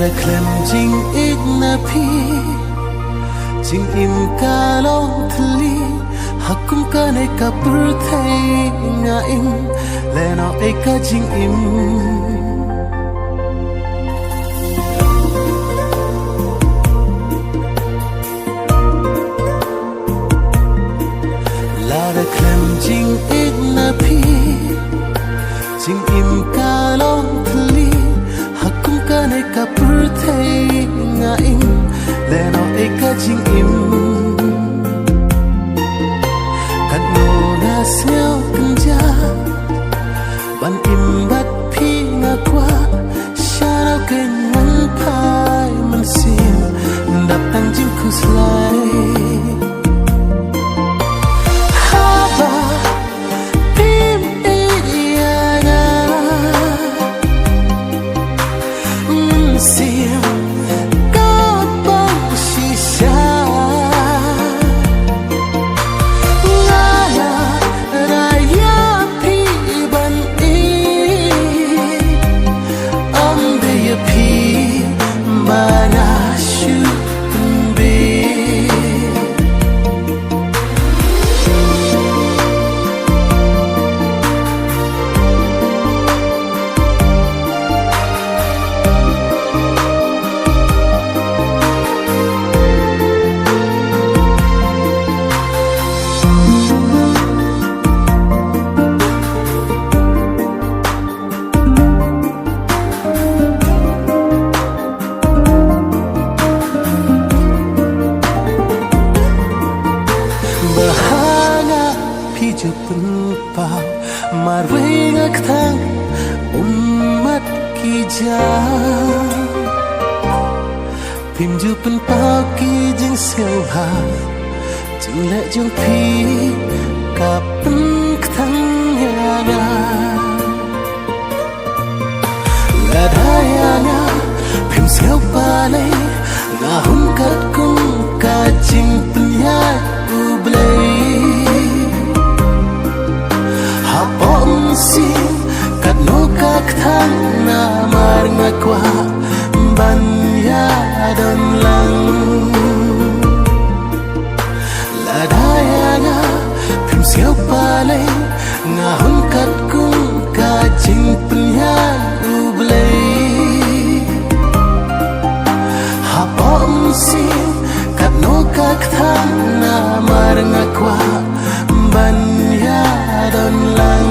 đã klem jing ik na phi jing im ka long thli hakum ka nei ka pur thai nga im le no ek ka jing im la đã klem jing ik na phi jing im ka long thli hakum ka nei ka pur thai nga im le no ek ka jing im kan no na sneo kan ja ban im bat phi nga kwa shao ken man pai man sim đập tăng jing khu slai pau mar wenga ktang ummat ki ja phim ju pen pau ki jing sel ha jing le jong phi ka pen ktang ya ga la da ya ga phim sel pa le na hun kat kum ka jing pen ya u blai sim kat no ka thang na mar nga kwa ban ya don lang la da ya na phim siêu pa le nga hun kat kum ka jing pen ya u blai ha bom sim kat no ka thang na mar nga kwa ban ya don lang